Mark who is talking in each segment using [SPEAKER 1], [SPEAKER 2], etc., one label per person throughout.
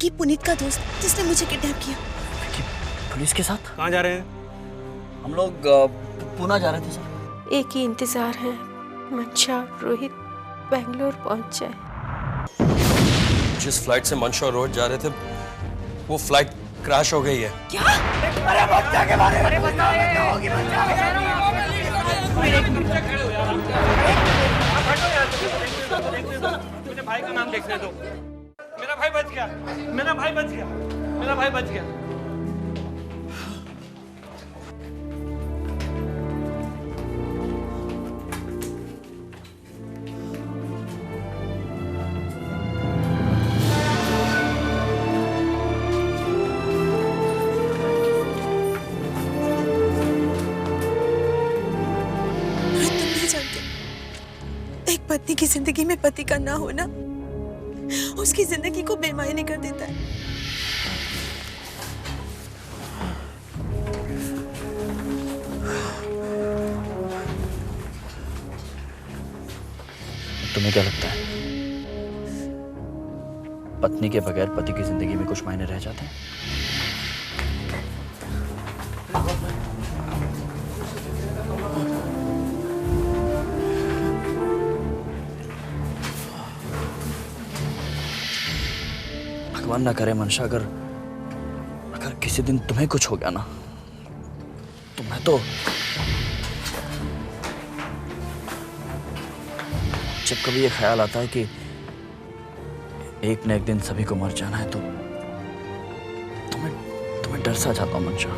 [SPEAKER 1] विकी पुनीत का दोस्त जिसने मुझे किडनैप किया।
[SPEAKER 2] विकी पुलिस के साथ?
[SPEAKER 3] कहाँ जा रहे हैं?
[SPEAKER 2] हम लोग पूना जा रहे थे सर।
[SPEAKER 4] एक ही इंतजार है, मंशा रोहित बेंगलोर पहुंच जाए।
[SPEAKER 5] जिस फ्लाइट से मंशा और रोहित जा रहे थे वो फ्लाइट क्रैश हो गई है।
[SPEAKER 1] क्या?
[SPEAKER 3] अरे बच्चा के बारे में बताओ, क्या होगी बच्चा? मुझे भाई का नाम देखने दो। मेरा भाई बच गया, मेरा भाई बच गया, मेरा भाई बच गया।
[SPEAKER 1] एक पत्नी की जिंदगी में पति का ना होना उसकी जिंदगी को बेमायने कर देता है।
[SPEAKER 2] तुम्हें क्या लगता है पत्नी के बगैर पति की जिंदगी में कुछ मायने रह जाते हैं? भगवान ना करे मंशा, अगर किसी दिन तुम्हें कुछ हो गया ना तो मैं तो जब कभी ये ख्याल आता है कि एक न एक दिन सभी को मर जाना है तो तुम्हें डर सा जाता हूं मंशा।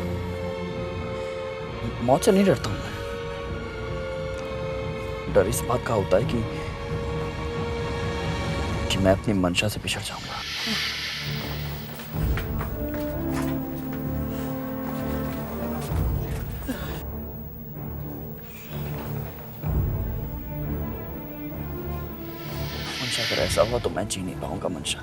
[SPEAKER 2] मौत से नहीं डरता हूं मैं, डर इस बात का होता है कि मैं अपनी मंशा से पिछड़ जाऊंगा। मंशा अगर ऐसा हुआ तो मैं जी नहीं पाऊंगा मंशा।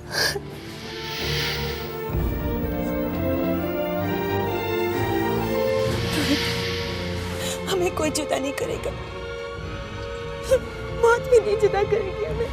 [SPEAKER 1] हमें कोई जुदा नहीं करेगा, मौत भी नहीं जुदा करेगी हमें।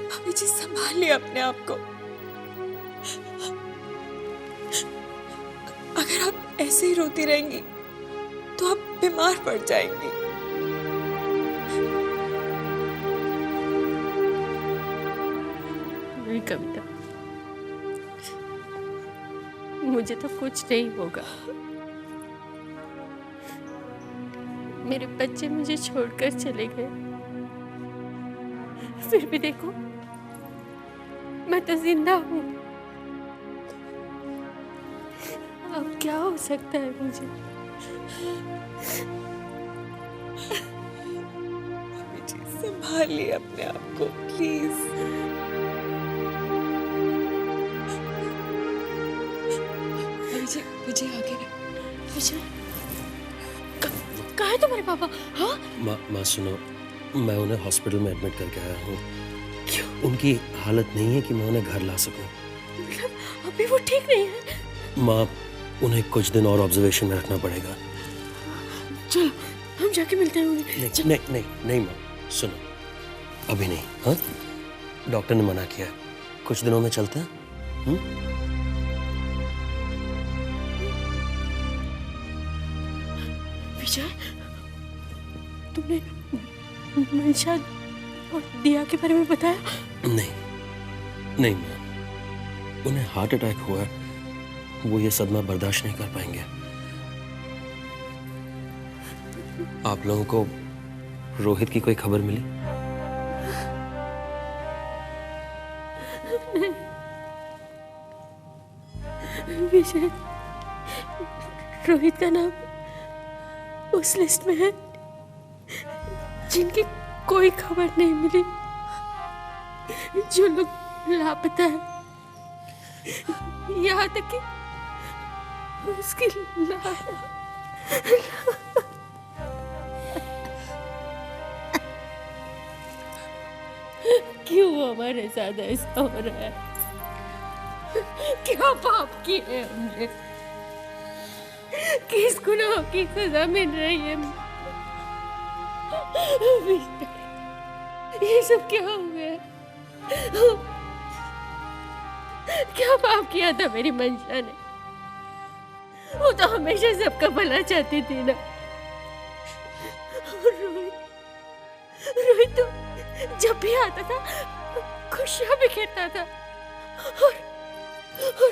[SPEAKER 1] भाभी जी संभालिए अपने आप को। अगर आप ऐसे ही रोती रहेंगी तो आप बीमार पड़ जाएंगी।
[SPEAKER 4] नहीं कविता, मुझे तो कुछ नहीं होगा। मेरे बच्चे मुझे छोड़कर चले गए, फिर भी देखो मैं तो जिंदा हूँ। अब क्या हो सकता है मुझे?
[SPEAKER 1] संभालिए अपने आप को प्लीज। विजय आ गए। विजय
[SPEAKER 4] कहाँ है तुम्हारे पापा? हाँ
[SPEAKER 5] माँ सुनो, मैं उन्हें हॉस्पिटल में एडमिट करके आया हूँ। क्यों? उनकी हालत नहीं है कि मैं उन्हें घर ला सकूं।
[SPEAKER 4] अभी वो ठीक नहीं है?
[SPEAKER 6] माँ, उन्हें कुछ दिन और ऑब्जर्वेशन में रखना पड़ेगा।
[SPEAKER 4] चलो हम जाके मिलते हैं उन्हें।
[SPEAKER 6] नहीं नहीं नहीं नहीं माँ, सुनो, अभी नहीं। हाँ, डॉक्टर ने मना किया है, कुछ दिनों में चलते हैं।
[SPEAKER 4] विजय, तुमने मंशा और दिया के बारे में बताया?
[SPEAKER 6] नहीं नहीं माँ, उन्हें हार्ट अटैक हुआ है, वो ये सदमा बर्दाश्त नहीं कर पाएंगे। आप लोगों को रोहित की कोई खबर मिली?
[SPEAKER 4] विजय, रोहित का नाम उस लिस्ट में है जिनकी कोई खबर नहीं मिली, जो लोग लापता है। यहाँ तक कि उसकी क्यों हमारे साथ ऐसा हो रहा है? क्या पाप किए हमने? किस गुनाह की सजा मिल रही है? ये सब क्या हो गया? क्या पाप किया था मेरी मंशा ने? वो तो हमेशा सबका भला चाहती थी ना। रोहित तो जब भी आता था खुशियां बिखेरता था, और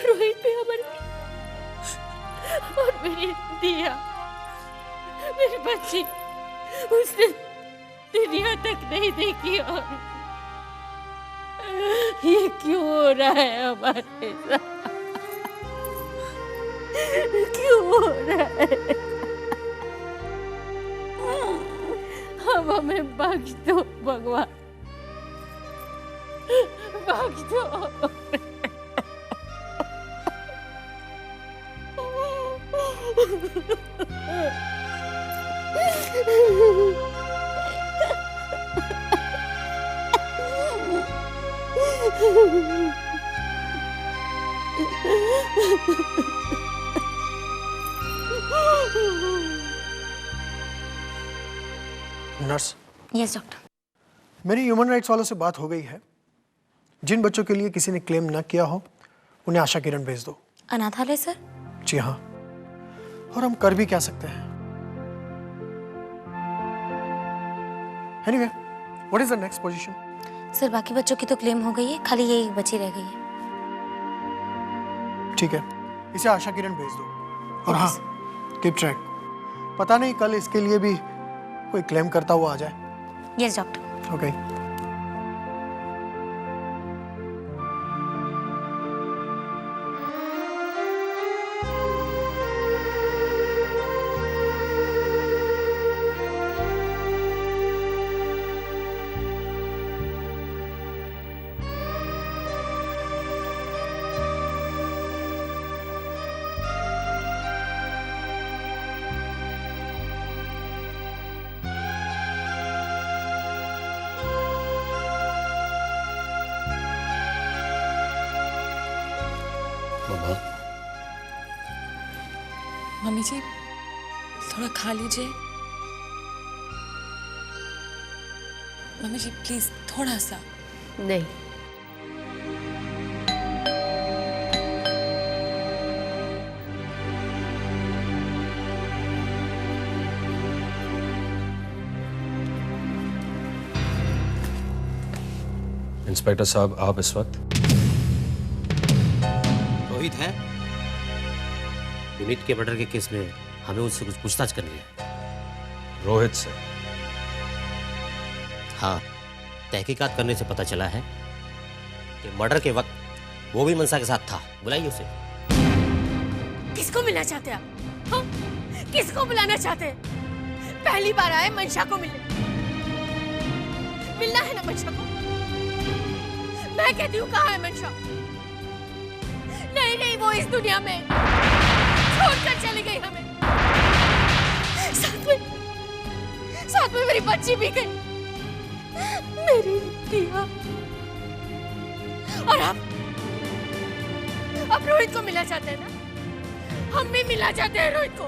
[SPEAKER 4] रोहित भी हमारे, और मेरी दिया, मेरी बच्ची, उसने दुनिया तक नहीं देखी। और ये क्यों हो रहा है हमारे साथ? क्यों हो रहा है? अब हमें बख्श दो भगवान, बख्श दो।
[SPEAKER 7] नर्स।
[SPEAKER 8] Yes doctor.
[SPEAKER 7] मेरी ह्यूमन राइट्स वालों से बात हो गई है। जिन बच्चों के लिए किसी ने क्लेम न किया हो उन्हें आशा किरण भेज दो।
[SPEAKER 8] अनाथालय सर?
[SPEAKER 7] जी हाँ, और हम कर भी क्या सकते हैं। Anyway, what is the next position?
[SPEAKER 8] Sir बाकी बच्चों की तो क्लेम हो गई है, खाली ये एक बच्ची रह गई है।
[SPEAKER 7] ठीक है, इसे आशा किरण भेज दो। और हाँ, कीप ट्रैक, पता नहीं कल इसके लिए भी कोई क्लेम करता हुआ आ जाए।
[SPEAKER 8] Yes doctor.
[SPEAKER 7] ओके।
[SPEAKER 9] मम्मी जी थोड़ा खा लीजिए। मम्मी जी प्लीज थोड़ा सा।
[SPEAKER 4] नहीं,
[SPEAKER 5] इंस्पेक्टर साहब, आप इस वक्त?
[SPEAKER 6] रोहित है? यूनिट के मर्डर के केस में हमें उससे कुछ पूछताछ करनी है।
[SPEAKER 5] रोहित से?
[SPEAKER 6] हाँ, तहकीकात करने से पता चला है कि मर्डर के वक्त वो भी मनसा के साथ था। बुलाइए उसे।
[SPEAKER 4] किसको मिलना चाहते आप? हाँ? किसको बुलाना चाहते हैं? पहली बार आए मंशा को मिलने। मिलना है ना मंशा को? मैं कहती हूँ कहाँ है मंशा? नहीं नहीं, वो इस दुनिया में छोड़कर चली गई हमें। साथ में मेरी बच्ची भी गई, मेरी दिया। और आप रोहित को मिलना चाहते हैं ना? हम भी मिलना चाहते हैं रोहित को,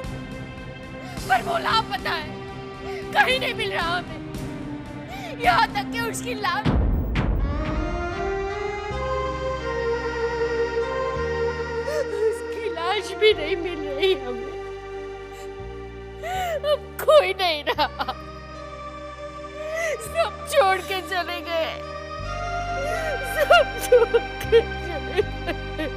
[SPEAKER 4] पर वो लाभ पता है कहीं नहीं मिल रहा हमें। यहाँ तक कि उसकी लाश भी नहीं मिल रही हमें। अब कोई नहीं रहा, सब छोड़ के चले गए, सब छोड़ के चले गए।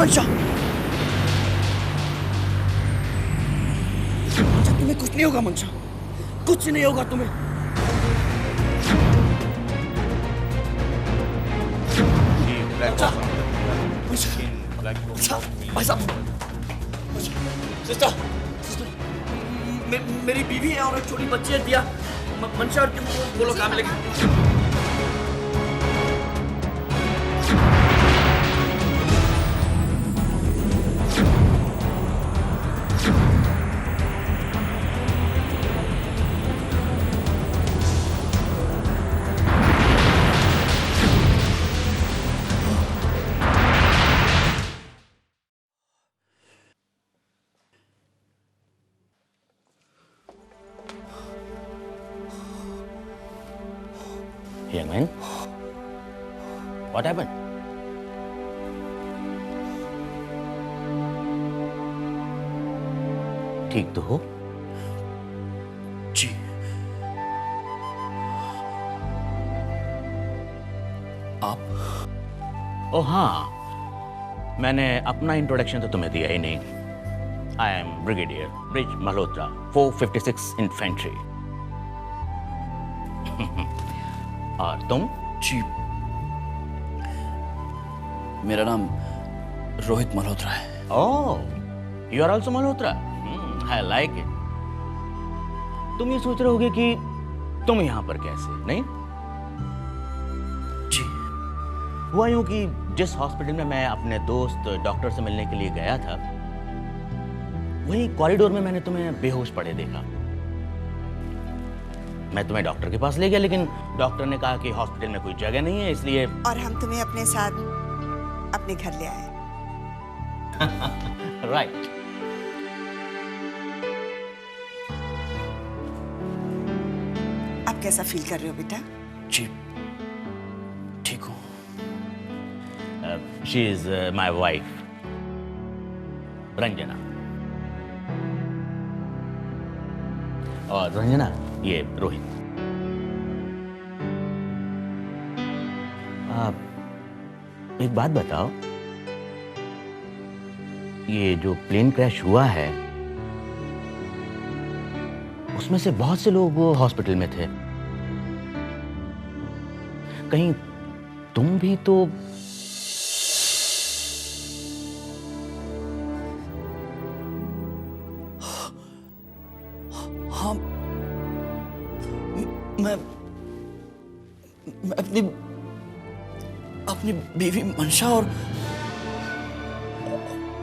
[SPEAKER 2] मंशा, तुम्हें कुछ नहीं होगा मंशा, कुछ नहीं होगा तुम्हें। भाई साहब, सिस्टर, मेरी बीवी है और एक छोटी बच्ची है दिया। मंशा और बोलो कहाँ मिलेगी?
[SPEAKER 6] Young man, what happened? ठीक तो हो?
[SPEAKER 2] जी। आप?
[SPEAKER 6] ओ हाँ, मैंने अपना इंट्रोडक्शन तो तुम्हें दिया ही नहीं। I am brigadier Brij Malhotra, 456 infantry. और तुम?
[SPEAKER 2] जी, मेरा नाम रोहित मल्होत्रा है।
[SPEAKER 6] Oh, you are also Malhotra. I like it. तुम ये सोच रहे होगे कि तुम यहां पर कैसे, नहीं?
[SPEAKER 2] जी।
[SPEAKER 6] हुआ यूं कि जिस हॉस्पिटल में मैं अपने दोस्त डॉक्टर से मिलने के लिए गया था, वहीं कॉरिडोर में मैंने तुम्हें बेहोश पड़े देखा। मैं तुम्हें डॉक्टर के पास ले गया, लेकिन डॉक्टर ने कहा कि हॉस्पिटल में कोई जगह नहीं है, इसलिए
[SPEAKER 10] और हम तुम्हें अपने साथ अपने घर ले आए।
[SPEAKER 6] राइट।
[SPEAKER 10] अब कैसा फील कर रहे हो बेटा?
[SPEAKER 2] जी, ठीक हूँ।
[SPEAKER 6] She is my wife Ranjana. और रंजना, ये रोहित। आप एक बात बताओ, ये जो प्लेन क्रैश हुआ है उसमें से बहुत से लोग हॉस्पिटल में थे, कहीं तुम भी तो?
[SPEAKER 2] हाँ, मैं अपनी अपनी बीवी मंशा और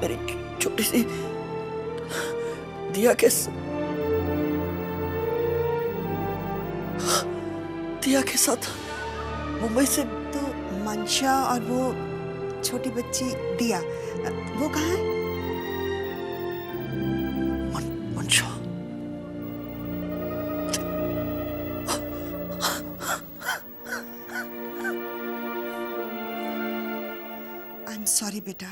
[SPEAKER 2] मेरी छोटी सी दिया के साथ मुंबई से।
[SPEAKER 10] तो मंशा और वो छोटी बच्ची दिया, वो कहाँ है?
[SPEAKER 2] मंशा,
[SPEAKER 10] आई एम सॉरी बेटा।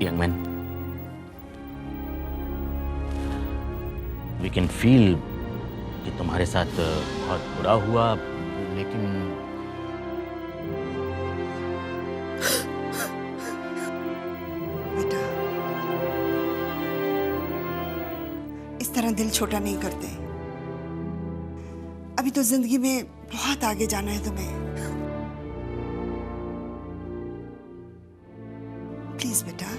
[SPEAKER 6] Young man, we can feel कि तुम्हारे साथ बहुत बुरा हुआ, लेकिन
[SPEAKER 10] बेटा, इस तरह दिल छोटा नहीं करते। अभी तो जिंदगी में बहुत आगे जाना है तुम्हें। प्लीज बेटा।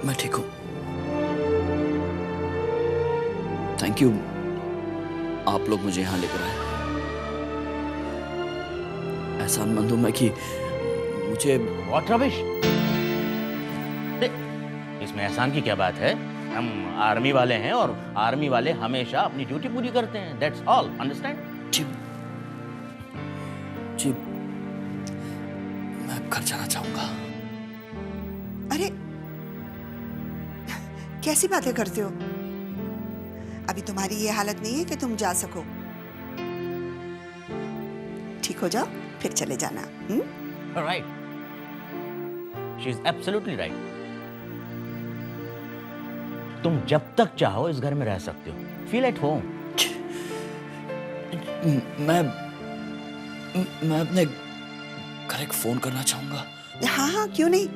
[SPEAKER 2] मैं ठीक हूँ, थैंक यू। आप लोग मुझे यहाँ लेकर आए। एहसानमंद हूं मैं कि मुझे।
[SPEAKER 6] What rubbish! इसमें एहसान की क्या बात है? हम आर्मी वाले हैं और आर्मी वाले हमेशा अपनी ड्यूटी पूरी करते हैं। That's all, understand?
[SPEAKER 2] जी जी, मैं घर जाना चाहूंगा।
[SPEAKER 10] अरे कैसी बातें करते हो? अभी तुम्हारी ये हालत नहीं है कि तुम जा सको। ठीक हो जाओ फिर चले जाना।
[SPEAKER 6] Right, she is absolutely right. तुम जब तक चाहो इस घर में रह सकते हो। Feel at home.
[SPEAKER 2] मैं अपने घर एक फोन करना चाहूंगा।
[SPEAKER 10] हाँ हाँ, क्यों नहीं।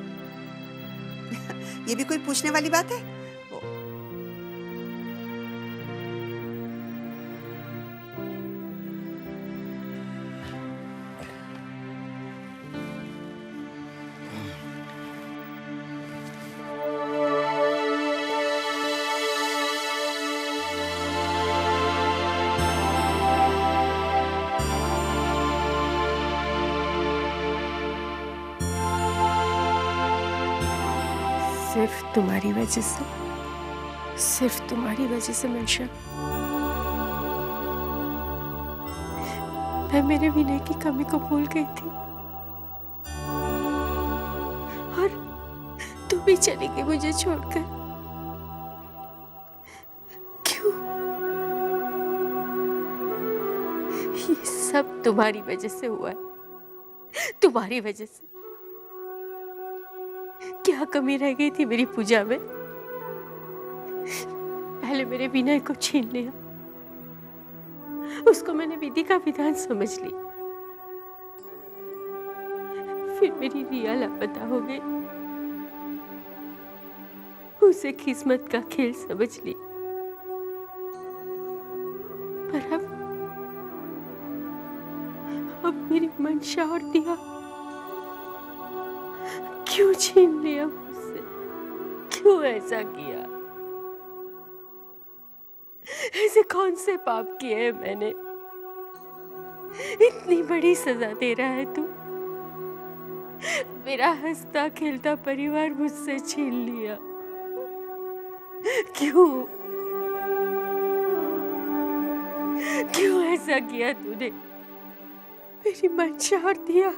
[SPEAKER 10] ये भी कोई पूछने वाली बात है?
[SPEAKER 4] सिर्फ तुम्हारी वजह से, सिर्फ तुम्हारी वजह से मंशा, मैं मेरे विनय की कमी को भूल गई थी और तू भी चली गई मुझे छोड़कर। क्यों? ये सब तुम्हारी वजह से हुआ है, तुम्हारी वजह से। क्या कमी रह गई थी मेरी पूजा में? पहले मेरे विनय को छीन लिया, उसको मैंने विधि का विधान समझ ली। फिर मेरी रिया लापता हो गई, उसे किस्मत का खेल समझ ली। पर अब मेरी मंशा और दिया क्यों छीन लिया मुझसे? क्यों ऐसा किया? ऐसे कौन से पाप किए हैं मैंने? इतनी बड़ी सजा दे रहा है तू? मेरा हंसता खेलता परिवार मुझसे छीन लिया। क्यों? क्यों ऐसा किया तूने? मेरी मंशा और दिया